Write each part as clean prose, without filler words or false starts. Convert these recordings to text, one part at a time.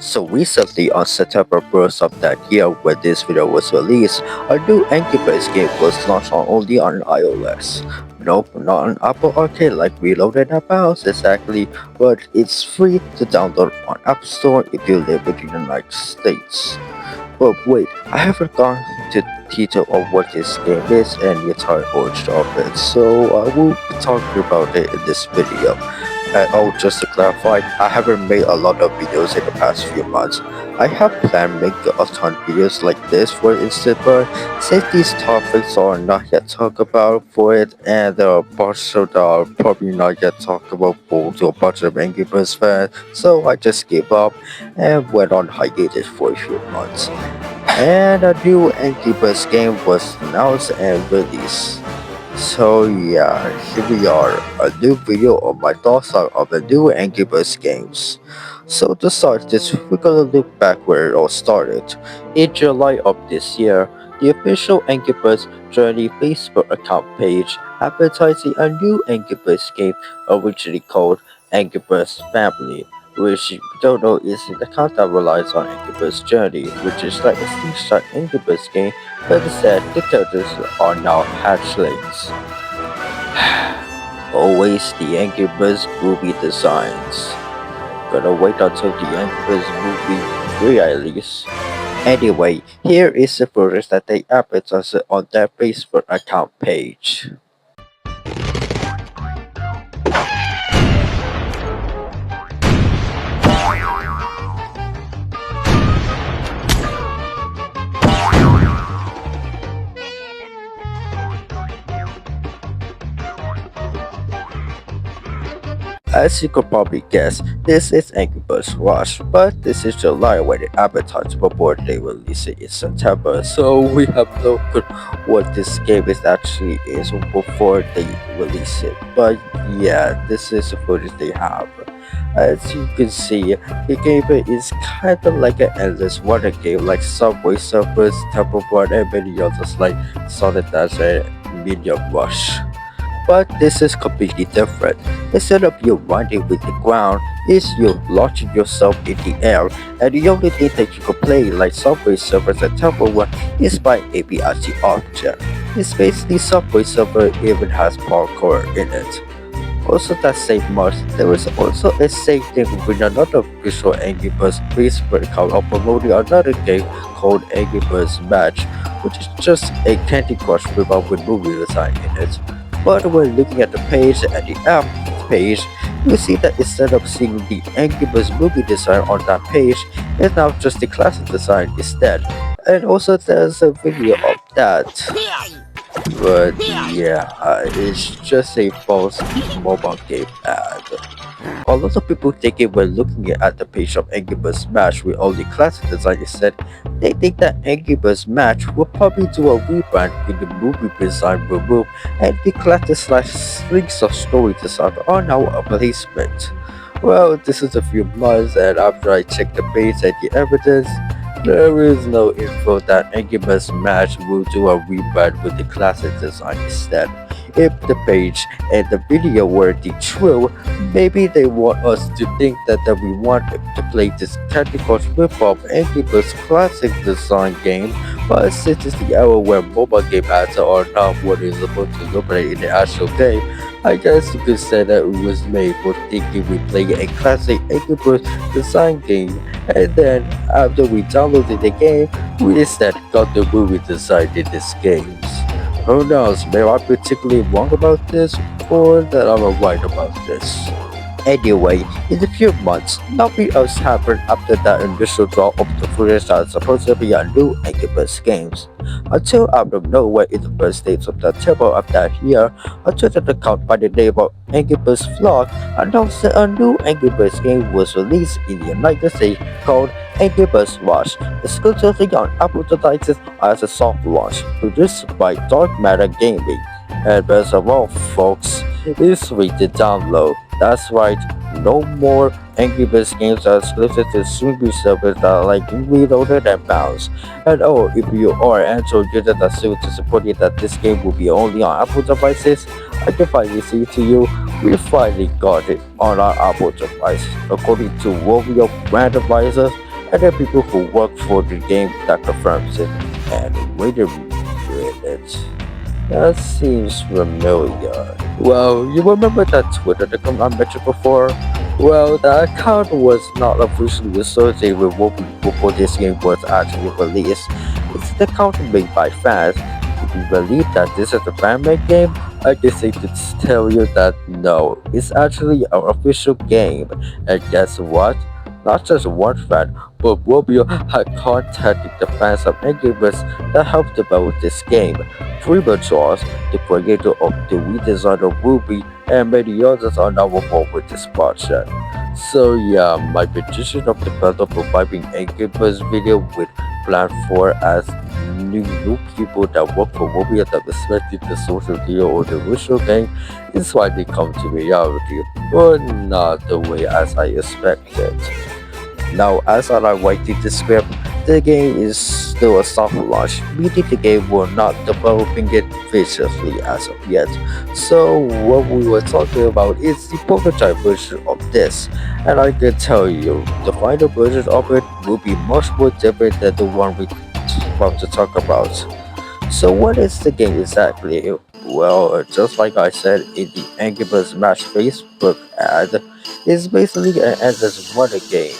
So recently on September 1st of that year when this video was released, a new Angry Birds game was launched on only on iOS. Nope, not on Apple Arcade like Reloaded and Bounce exactly, but it's free to download on App Store if you live in the United States. But wait, I haven't gone into detail of what this game is and the entire origin of it, so I will be talking about it in this video. And oh, just to clarify, I haven't made a lot of videos in the past few months. I have planned making a ton of videos like this for instance, but since these topics are not yet talked about for it, and there are parts that are probably not yet talked about for to a bunch of Angry Birds fans, so I just gave up and went on hiatus for a few months. And a new Angry Birds game was announced and released. So yeah, here we are, a new video of my thoughts on the new Angry Birds games. So to start this, we're gonna look back where it all started. In July of this year, the official Angry Birds Journey Facebook account page advertising a new Angry Birds game originally called Angry Birds Family, which you don't know is an account that relies on Angry Birds Journey, which is like a slingshot Angry Birds game, but instead the characters are now hatchlings. Always the Angry Birds movie designs. Gonna wait until the Angry Birds movie re-release. Anyway, here is the footage that they advertised on their Facebook account page. As you could probably guess, this is Angry Birds Rush, but this is July when it advertised before they release it in September, so we have no clue what this game actually is before they release it. But yeah, this is the footage they have. As you can see, the game is kinda like an endless water game like Subway Surfers, Temple Run, and many others like Sonic Dash and Medium Rush. But this is completely different. Instead of you running with the ground, is you launching yourself in the air, and the only thing that you can play like Subway Surfers and Temple Run is by aiming at the object. It's basically Subway Surfer even has parkour in it. Also that same month, there is also a same thing with another visual Angry Birds Facebook account of promoting another game called Angry Birds Match, which is just a Candy Crush without with movie design in it. But when looking at the page and the app page, you see that instead of seeing the Angry Birds movie design on that page, it's now just the classic design instead. And also there's a video of that. But yeah, it's just a false mobile game ad. A lot of people thinking when looking at the page of Angry Birds Smash with only classic design instead, they think that Angry Birds Match will probably do a rebrand with the movie design removed and the classic slash strings of story design are now a replacement. Well, this is a few months and after I checked the page and the evidence, there is no info that Angry Birds Match will do a rebrand with the classic design instead. If the page and the video were the true, maybe they want us to think that we want to play this Candy Crush rip-off Angry Birds classic design game, but since it's the era where mobile game ads are not what is supposed to look like in the actual game, I guess you could say that it was made for thinking we play a classic Angry Birds design game, and then after we downloaded the game, we instead got the movie design in these games. Who knows, maybe I'm particularly wrong about this, or that I'm right about this. Anyway, in a few months, nothing else happened after that initial draw of the footage that is supposed to be a new Angry Birds games. Until out of nowhere in the first days of September of that year, a Twitter account by the name of Angry Birds Vlog announced that a new Angry Birds game was released in the United States called Angry Birds Rush, exclusively on Apple devices as a soft launch, produced by Dark Matter Gaming. And best of all, folks, it's free to download. That's right, no more Angry Birds games are exclusive to Zuniga servers that are like Reloaded and Bounce. And oh, if you are an Android user that's still disappointed that this game will be only on Apple devices, I can finally say to you, we finally got it on our Apple device. According to Rovio Brand Advisors, and the people who work for the game that confirms it. And wait a minute. That seems familiar. Well, you remember that Twitter account I mentioned before? Well, the account was not officially associated with what before this game was actually released. It's an account made by fans. If you believe that this is a fan-made game, I guess I could tell you that no, it's actually an official game. And guess what? Not just one fan, but Robio had contacted the fans of Angry that helped develop this game. Freeman Charles, the creator of the redesign of Ruby, and many others are now involved with this project. So yeah, my petition of developer vibing Angry Birds video with plan for as new people that work for Ruby that respected the social deal or the original game is finally come to reality, but not the way as I expected. Now, as I writing the script, the game is still a soft launch, meaning the game will not developing it viciously as of yet. So what we were talking about is the prototype version of this, and I can tell you, the final version of it will be much more different than the one we about to talk about. So what is the game exactly? Well, just like I said in the Angry Birds Match Facebook ad, it's basically an endless running game.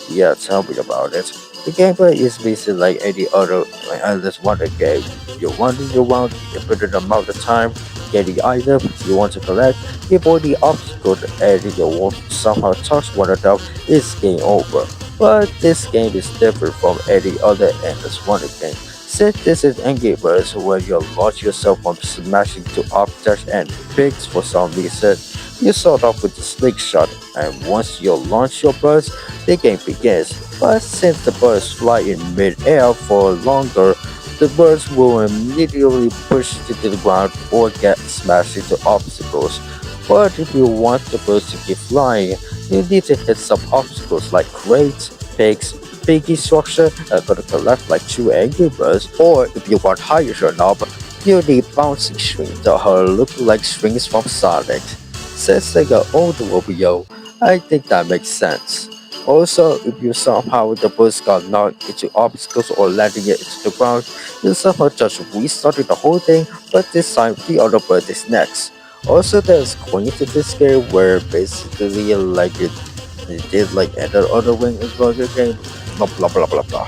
Yeah, tell me about it. The gameplay is basically like any other endless running game. You're wandering around a certain amount of time, getting items you want to collect, avoid the obstacles, and if you won't somehow touch one of them, it's game over. But this game is different from any other endless running game. Since this is Angry Birds where you launch yourself from smashing to objects and pigs for some reason, you start off with the slingshot, and once you launch your birds, the game begins. But since the birds fly in mid-air for longer, the birds will immediately push to the ground or get smashed into obstacles. But if you want the birds to keep flying, you need to hit some obstacles like crates, pigs, piggy structure, and gonna collect like two angry birds. Or if you want higher knob, you need bouncing strings that look like strings from Sonic. Since they got old Romeo, I think that makes sense. Also, if you somehow the bus got knocked into obstacles or landing it into the ground, you somehow just restarted the whole thing, but this time the other bird is next. Also, there's coins in this game where basically it did like any other wing as well the game. Blah blah blah blah blah.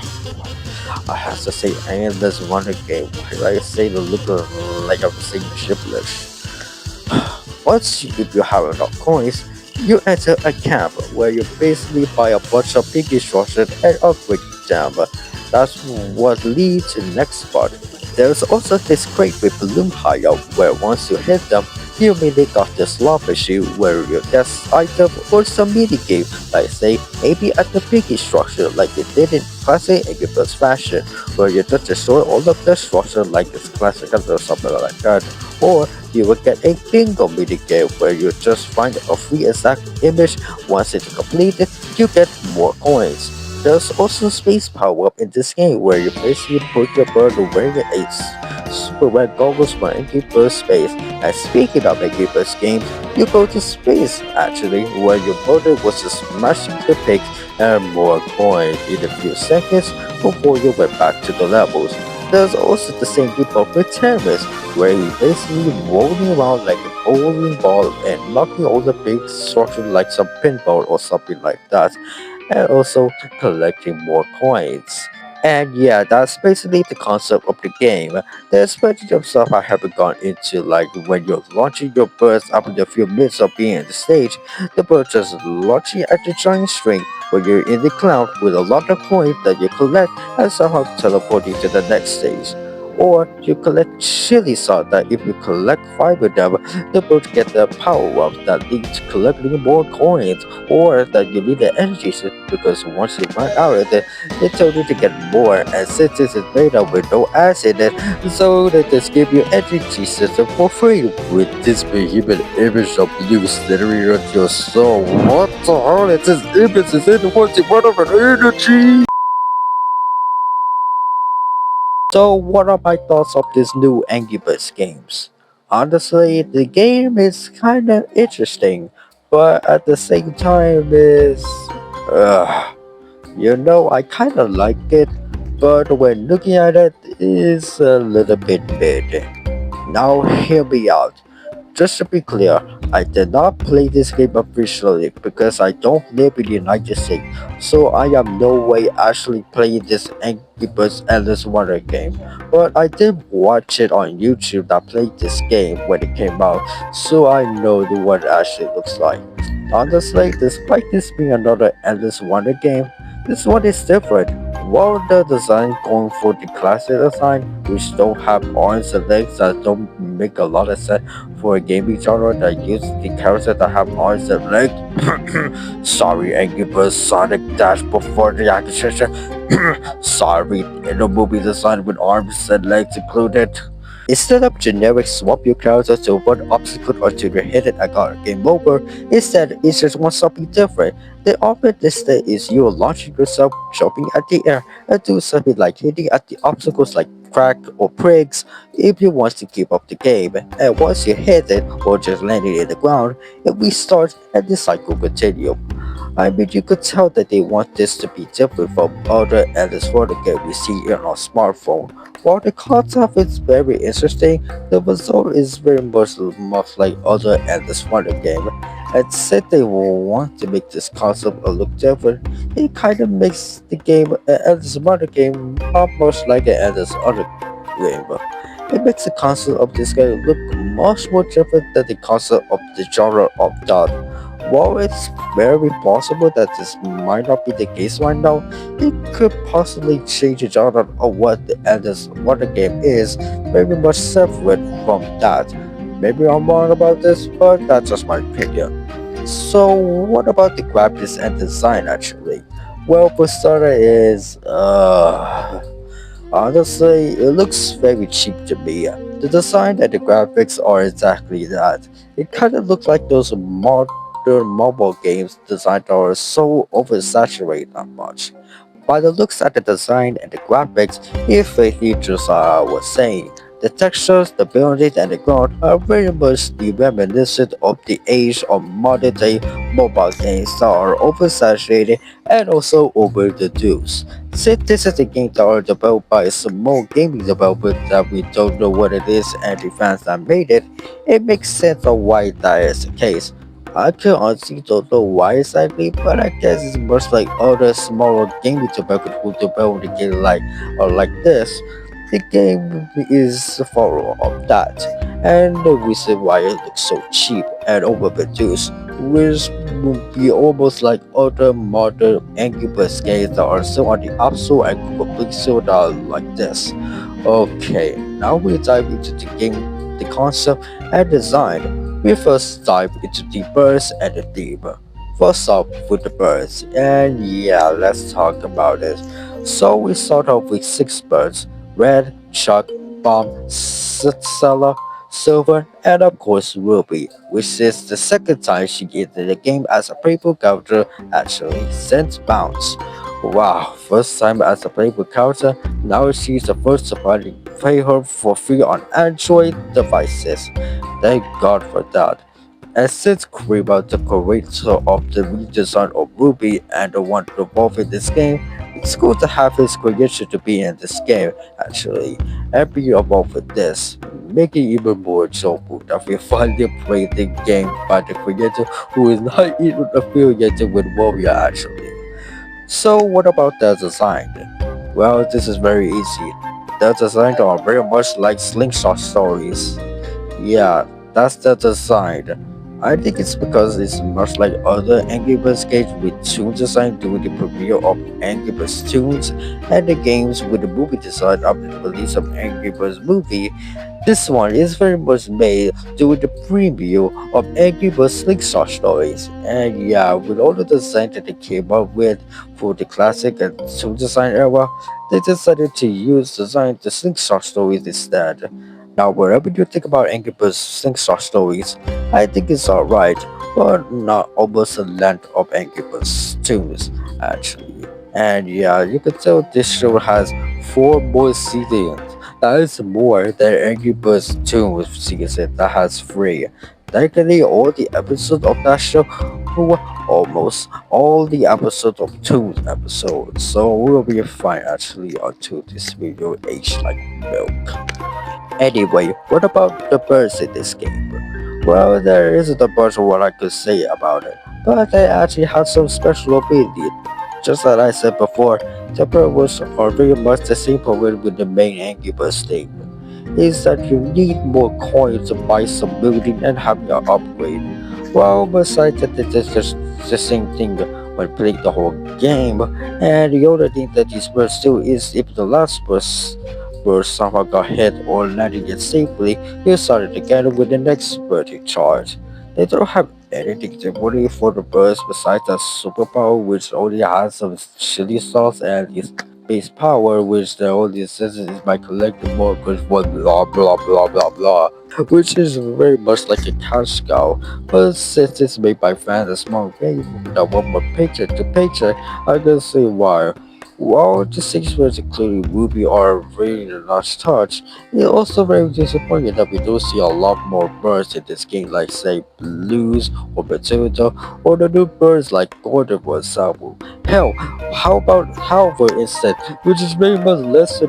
I have to say endless running game. Why I say the look like I'm saying shiplish. Once if you have enough coins, you enter a camp where you basically buy a bunch of piggy structures and upgrade them. That's what leads to the next spot. There's also this crate with balloon high up where once you hit them, you immediately got this lava shoot where you get item or some mini game, like say maybe at the piggy structure like you did in classic Angry Birds fashion, where you just destroy all of the structure like it's classic or something like that. Or you will get a bingo mini game where you just find a free exact image. Once it's completed, you get more coins. There's also space power up in this game where you basically put your bird wearing super red goggles for Angry Birds space. And speaking of Angry Birds games, you go to space actually where your bird was just smashing the pigs and more coins in a few seconds before you went back to the levels. There's also the same group of tennis where you basically rolling around like a bowling ball and knocking all the big structure like some pinball or something like that, and also collecting more coins. And yeah, that's basically the concept of the game. There's plenty of stuff I haven't gone into, like when you're launching your birds after a few minutes of being on the stage, the bird just launching at the giant string where you're in the cloud with a lot of coins that you collect and somehow teleporting to the next stage. Or you collect chili salt that if you collect 5 of them, the bird get the power up that leads to collecting more coins, or that you need the energy system because once you run out of it, they tell you to get more, and since this is made up with no acid in it, so they just give you energy system for free with this behemoth image of you slithering on your soul. What the hell is this image? Is it what you want of an energy? So, what are my thoughts of this new Angry Birds games? Honestly, the game is kind of interesting, but at the same time is, uh, I kinda like it, but when looking at it, it's a little bit mid. Now hear me out. Just to be clear, I did not play this game officially because I don't live in the United States, so I am no way actually playing this Angry Birds Endless Wonder game. But I did watch it on YouTube that played this game when it came out, so I know what it actually looks like. Honestly, despite this being another Endless Wonder game, this one is different. While the design going for the classic design, which don't have arms and legs that don't make a lot of sense for a gaming genre that uses the characters that have arms and legs. Sorry, Angry Birds Sonic Dash before the acquisition. Sorry, in the movie design with arms and legs included. Instead of generic swap your character to one obstacle or to your hidden and got game over, instead it just wants something different. The often listed is you launching yourself, jumping at the air, and do something like hitting at the obstacles like crack or pricks if you want to keep up the game. And once you hit it or just landing in the ground, it restarts and the cycle continues. I mean, you could tell that they want this to be different from other Alice Wonder games we see on our smartphone. While the concept is very interesting, the result is very much like other Alice Wonder games. And since they will want to make this concept a look different, it kind of makes the game an Alice Wonder game almost like an Alice Wonder game. It makes the concept of this game look much more different than the concept of the genre of that. While it's very possible that this might not be the case right now, it could possibly change the genre of what the Endless Wonder game is, very much separate from that. Maybe I'm wrong about this, but that's just my opinion. So, what about the graphics and design actually? Well, for starter is honestly, it looks very cheap to me. The design and the graphics are exactly that. It kind of looks like those modern mobile games designed that are so oversaturated that much. By the looks at the design and the graphics, if the features are was saying, the textures, the buildings, and the ground are very much the reminiscent of the age of modern day mobile games that are oversaturated and also overdosed. Since this is a game that are developed by a small gaming developer that we don't know what it is and the fans that made it, it makes sense of why that is the case. I can honestly don't know why exactly, but I guess it's much like other smaller gaming developers who develop the game like this. The game is a follower of that, and the reason why it looks so cheap and overproduced, which would be almost like other modern Angry Birds games that are still on the App Store and Google Play Store that are like this. Okay, now we dive into the game, the concept, and design. We first dive into the birds and the theme. First off with the birds, and yeah, let's talk about it. So we start off with six birds: Red, Chuck, Bomb, Stella, Silver, and of course Ruby, which is the second time she gets in the game as a playable character actually since Bounce. Wow, first time as a playable character, now she's the first to finally play her for free on Android devices. Thank God for that. And since Kriba, the creator of the redesign of Ruby and the one involved in this game, it's cool to have his creation to be in this game, actually, and be involved with this. Making even more joyful that we finally played the game by the creator who is not even affiliated with Warrior, actually. So, what about the design? Well, this is very easy. The design are very much like slingshot stories. Yeah, that's the design. I think it's because it's much like other Angry Birds games with tune design during the premiere of Angry Birds Tunes and the games with the movie design after the release of Angry Birds movie. This one is very much made during the premiere of Angry Birds Slingshot Stories. And yeah, with all the design that they came up with for the classic and tune design era, they decided to use design the Slingshot Stories instead. Now, wherever you think about Angry Birds Slingshot Stories, I think it's alright, but not almost the length of Angry Birds tunes, actually. And yeah, you can tell this show has four more seasons. That is more than Angry Birds tunes season that has three. Technically, all the episodes of that show were almost all the episodes of two episodes, so we'll be fine actually until this video age like milk. Anyway, what about the birds in this game? Well, there isn't a bunch of what I could say about it, but they actually have some special ability. Just as I said before, the bird was are very much the same problem with the main Angry Birds thing. Is that you need more coins to buy some building and have your upgrade. Well, besides that, it's just the same thing when playing the whole game. And the other thing that these birds do is if the last bird somehow got hit or landed it safely, you start it again with the next bird you charge. They don't have anything to worry for the birds besides a superpower which only has some chili sauce and its base power, which the only says is by collecting more goods for blah blah blah blah blah, which is very much like a cash cow. But since it's made by fans a small game that one more paycheck to paycheck, I can see why. While the six words including Ruby are a very nice touch, it's also very disappointing that we don't see a lot more birds in this game like say Blues or Matilda or the new birds like Gordon for example. Hell, how about Halver instead, which is very much less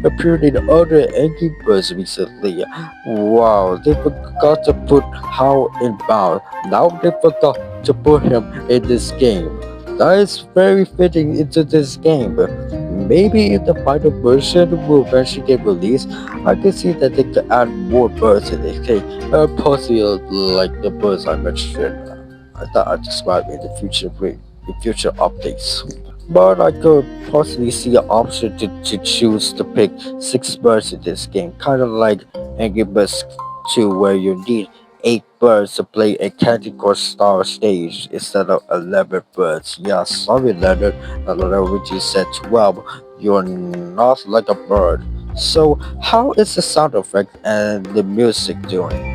appeared in other Angry Birds recently. Wow, they forgot to put Hal in bound. Now they forgot to put him in this game. That is very fitting into this game. Maybe if the final version will eventually get released, I can see that they could add more birds in this game. Possibly like the birds I mentioned. I thought I'd describe in the future updates. But I could possibly see an option to choose to pick six birds in this game, kind of like Angry Birds 2, where you need 8 birds to play a Candy Crush style stage instead of 11 birds. Yeah, sorry, Leonard. Leonard, which you said 12. You're not like a bird. So, how is the sound effect and the music doing?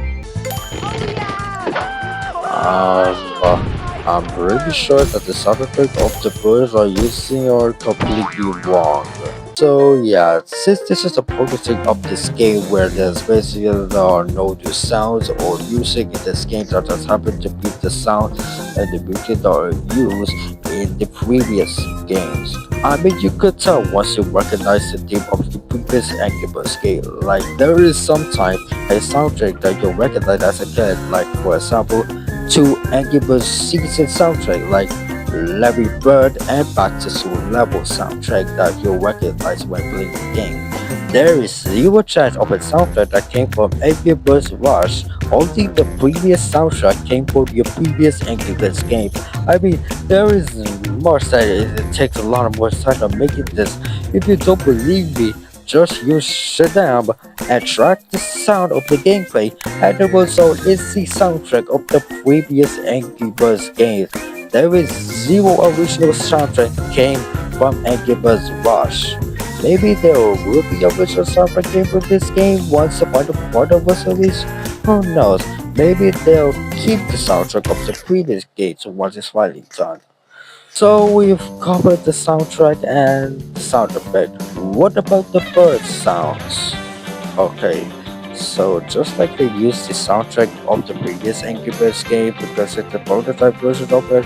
I'm pretty sure that the sound effect of the birds are using are completely wrong. So yeah, since this is the focusing of this game where there's basically no new sounds or music in this game that just happen to be the sound and the music that are used in the previous games. I mean, you could tell once you recognize the theme of the previous Angry Birds game. Like there is sometimes a soundtrack that you recognize as a kid, like for example, to Angry Birds season soundtrack like Larry Bird and Back to School level soundtrack that you recognize when playing the game. There is zero chance of a soundtrack that came from Angry Birds Rush. Only the previous soundtrack came from your previous Angry Birds game. I mean, there is more that it takes a lot more time to make it this. If you don't believe me, just use Shazam and track the sound of the gameplay, and it will show is the soundtrack of the previous Angry Birds games. There is zero original soundtrack came from Angry Birds Rush. Maybe there will be original soundtrack came from this game once the final part was released. Who knows? Maybe they'll keep the soundtrack of the previous games once it's finally done. So we've covered the soundtrack and the sound effect. What about the bird sounds? Okay, so just like they used the soundtrack of the previous Angry Birds game because it's the prototype version of it,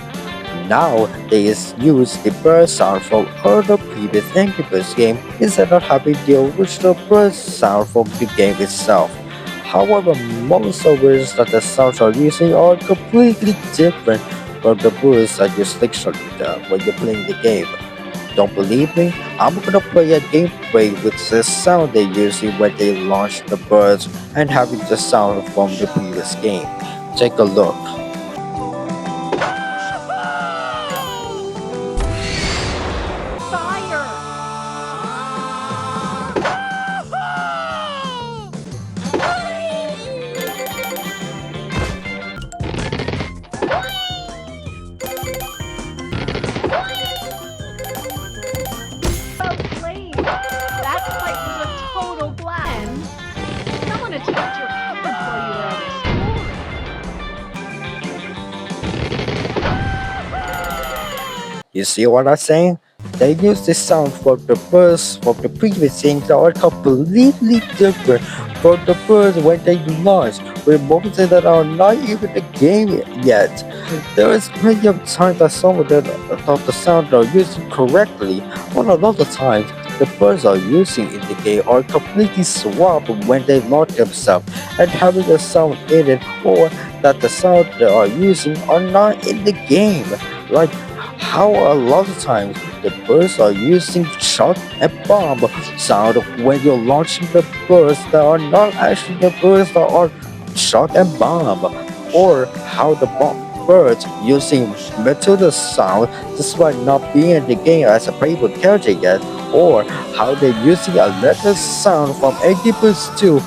now they use the bird sound from other previous Angry Birds game instead of having the original bird sound from the game itself. However, most of it that the sounds are using are completely different from the birds that you selected when you're playing the game. Don't believe me? I'm gonna play a gameplay with the sound they using when they launch the birds and having the sound from the previous game. Take a look. That fight was a total blast. Someone attacked your cupboard while you were out exploring. You see what I'm saying? They use the sound from the birds from the previous things that are completely different from the birds when they launch, with moments that are not even the game yet. There is plenty of times that some of the sound are using correctly, while a lot of times the birds are using in the game are completely swapped when they launch themselves and having the sound in it, or that the sound they are using are not in the game. Like how a lot of times the birds are using shot and bomb sound when you're launching the birds that are not actually the birds that are shot and bomb, or how the bomb birds using metal sound despite not being in the game as a playable character yet, or how they're using a letter sound from Angry Birds 2,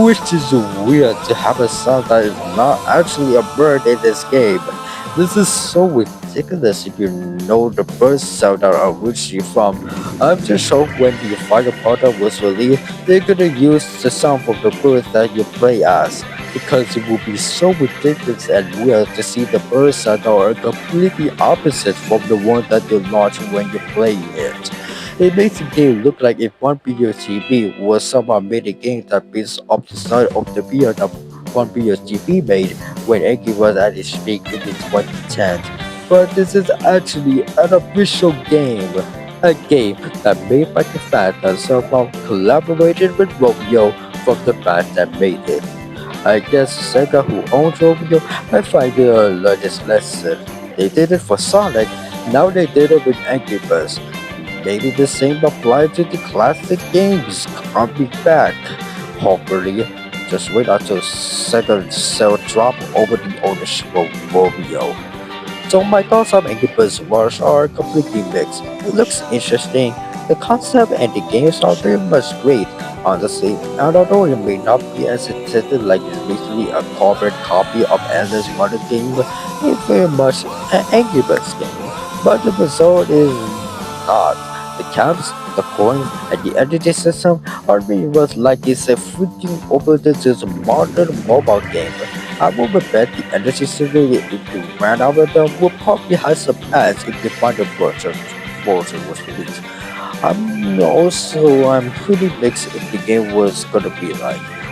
which is weird to have a sound that is not actually a bird in this game. This is so ridiculous if you know the first sound that originally from. I'm just sure when the final product was released, they're gonna use the sound from the birds that you play as. Because it would be so ridiculous and weird to see the birds that are completely opposite from the one that you launch when you play it. It makes the game look like if one video TV was somehow made a game that based off the style of the video that one video TV made when Enki was at its peak in the 2010s. But this is actually an official game. A game that made by the fans that somehow collaborated with Romeo from the fans that made it. I guess Sega who owns Romeo I find they learned this lesson. They did it for Sonic, now they did it with Angry Birds. Maybe the same applies to the classic games coming back. Hopefully, just wait until second cell drop over the ownership of Romeo. So my thoughts on Angry Birds Wars are completely mixed. It looks interesting. The concept and the games are very much great, honestly, and although it may not be as intended like it's basically a carbon copy of Endless Runner game, it's very much an Angry Birds game. But the result is not. The camps, the coins, and the energy system are very much like it's a freaking over this modern mobile game. I would bet the energy system if you ran out of them would probably have some ads if the final version was released. I'm pretty mixed if the game was gonna be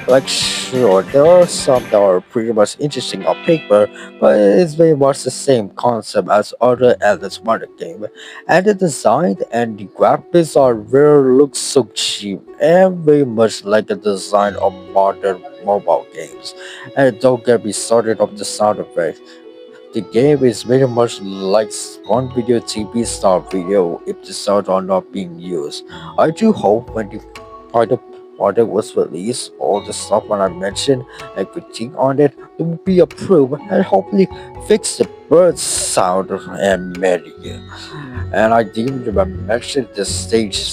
like sure there are some that are pretty much interesting on paper, but it's very much the same concept as other Alice Mario game. And the design and the graphics are very look so cheap and very much like the design of modern mobile games. And don't get me started on the sound effects. The game is very much like one video TV style video if the sounds are not being used. I do hope when the final product was released, all the stuff that I mentioned and critique on it will be approved and hopefully fix the bird sound and melody. And I didn't even mention the stage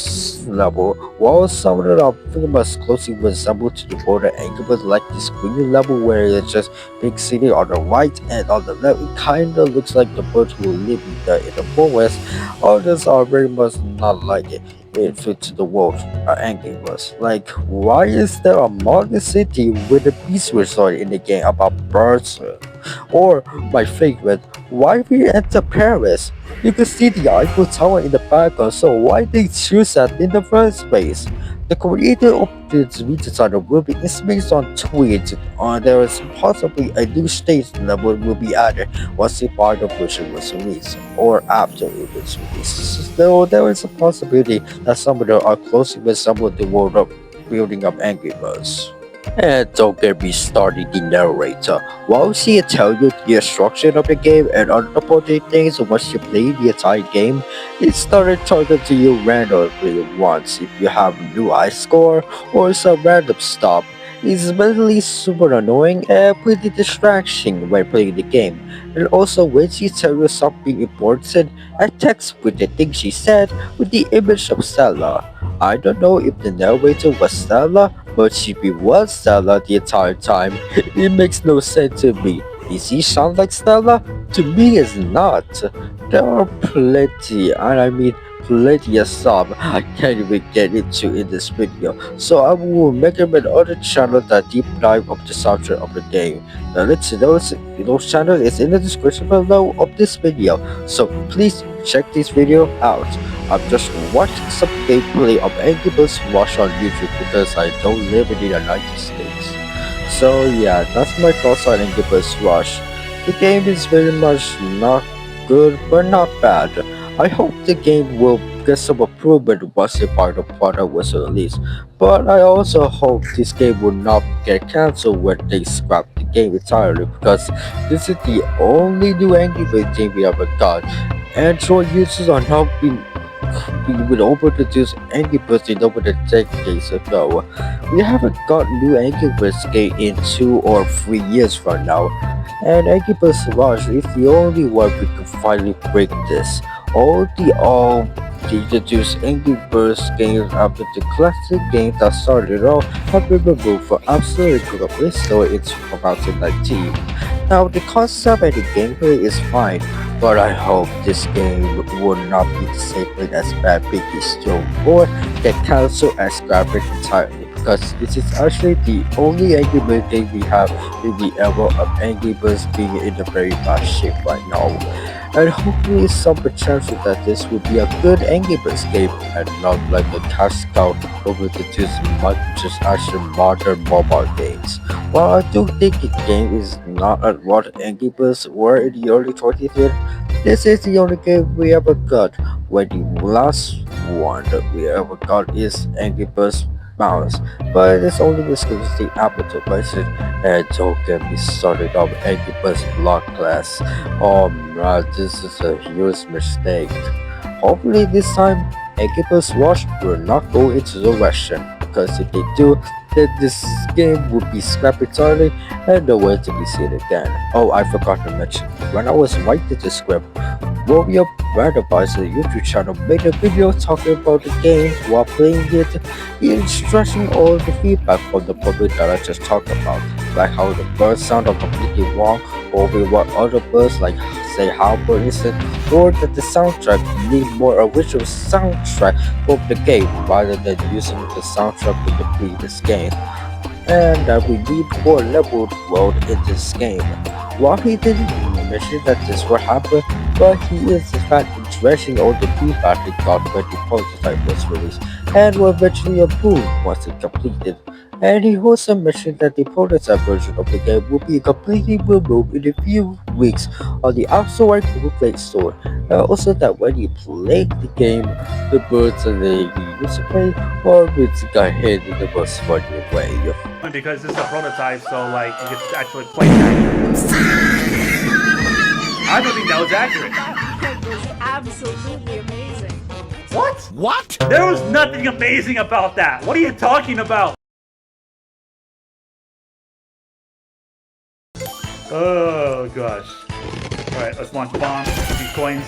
level. While some of them are pretty much closely resemble to the border angle, but like this green level where it's just big city on the right and on the left, it kinda looks like the birds who live in the forest. Others are very much not like it. It fits the world angry was. Like, why is there a modern city with a beach resort in the game about birds? Or my favorite, why we enter Paris? You can see the Eiffel Tower in the background, so why they choose that in the first place? The creator of this redesign will be based on tweets. There is possibly a new stage level will be added once the final version was released, or after it was released. Though there is a possibility that some of them are closely resemble the world of building up Angry Birds. And don't get me started the narrator. While she tell you the instruction of the game and other important things once you play the entire game, it started talking to you randomly once if you have a new high score or some random stuff. It's mentally super annoying and pretty distracting when playing the game. And also when she tells you something important, I text with the thing she said with the image of Stella. I don't know if the narrator was Stella, but she was Stella the entire time. It makes no sense to me. Does he sound like Stella? To me, it's not. There are plenty, and I mean plenty of stuff I can't even get into in this video. So I will recommend other channels that deep dive of the subject of the game. The link to those channels is in the description below of this video. So please check this video out. I'm just watching some gameplay of Angry Birds Rush on YouTube because I don't live in the United States. So yeah, that's my thoughts on Angry Birds Rush. The game is very much not good, but not bad. I hope the game will get some improvement once the final product was released, but I also hope this game will not get cancelled when they scrap the game entirely because this is the only new Angry Birds game we ever got. Android users are now being overintroduced Angry Birds in over the decades ago. We haven't got new Angry Birds game in 2 or 3 years from now, and Angry Birds Rush is the only one we can finally break this. All the introduced Angry Birds games after the classic games that started off have been removed for absolutely good Play Store in 2019. Now the concept and the gameplay is fine, but I hope this game will not be the same way as Bad Piggy Stone or get cancelled and scrapped entirely because this is actually the only Angry Birds game we have in the era of Angry Birds being in a very bad shape right now. And hopefully some potential that this will be a good Angry Birds game and not like a cash cow over the just actual modern mobile games. While I do think the game is not at what Angry Birds were in the early 2010s, this is the only game we ever got, where the last one that we ever got is Angry Birds Bounce, but it's only exclusive to Apple devices, and don't get me started on Angry Birds Block Class. Oh man, this is a huge mistake. Hopefully this time Angry Birds Rush will not go into the Russian, because if they do, then this game will be scrapped entirely and nowhere to be seen again. Oh, I forgot to mention, when I was writing the script, Romeo Randomizer YouTube channel made a video talking about the game while playing it. He is stressing all the feedback from the public that I just talked about, like how the birds sound are completely wrong, or what other birds like say how bird isn't, or that the soundtrack need more original soundtrack from the game rather than using the soundtrack from the previous game, and that we need more leveled world in this game. While he didn't mention that this would happen, but he is in fact addressing all the feedback he got when the prototype was released and will eventually improve once it completed. And he also mentioned that the prototype version of the game will be completely removed in a few weeks on the App Store and Google Play Store. And also that when you play the game, the birds that you used to play always got hit in the most funny way. Because this is a prototype, so like you can actually play that. I don't think that was accurate. That was absolutely amazing. What? What? There was nothing amazing about that. What are you talking about? Oh gosh. Alright, let's launch the bomb. These coins.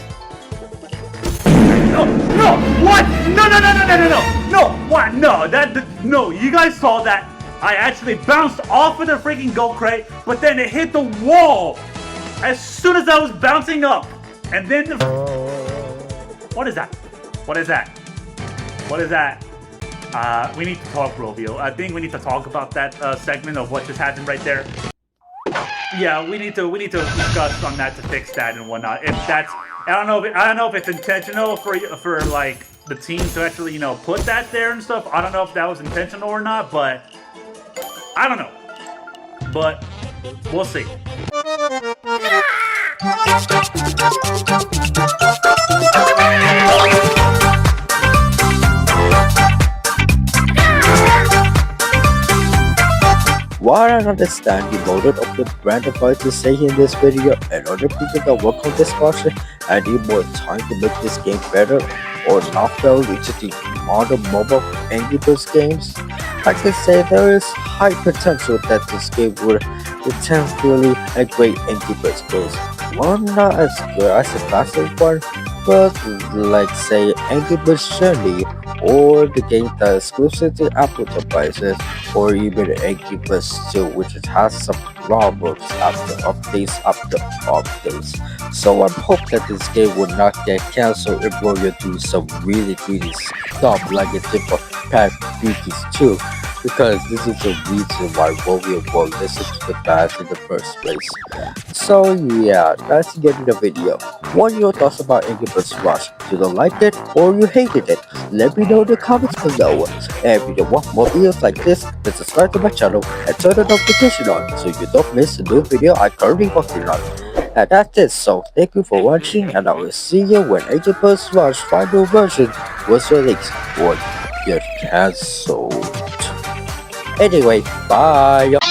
No! No! What? No! No! No! No! No! No! No! No! What? No! No! You guys saw that? I actually bounced off of the freaking gold crate, but then it hit the wall as soon as I was bouncing up, and then the... What is that? What is that? What is that? We need to talk, Rovio. I think we need to talk about that segment of what just happened right there. Yeah, we need to discuss on that to fix that and whatnot. If that's, I don't know if it's intentional for like the team to actually put that there and stuff. I don't know if that was intentional or not, but I don't know. But we'll see. While I understand the motive of the brand advisors saying in this video and other people that work on this project and need more time to make this game better or not fail into the modern mobile Angry Birds games, I can say there is high potential that this game would intentionally a great Angry Birds games. Well, not as good as the classic one, but like say Angry Birds Journey or the game that is exclusive to Apple devices, or even Angry Birds 2, which has some problems after updates. So I hope that this game will not get cancelled if Royal do some really stuff like it did for Bad Piggy 2. because this is the reason why Warrior will listen to the bands in the first place. So yeah, let's get into the video. What are your thoughts about Angry Birds Rush? You don't like it or you hated it? Let me know in the comments below. And if you want more videos like this, then subscribe to my channel and turn the notification on so you don't miss a new video I currently working on. And that's it, so thank you for watching and I will see you when Angry Birds Rush final version was released or get cancelled. Anyway, bye!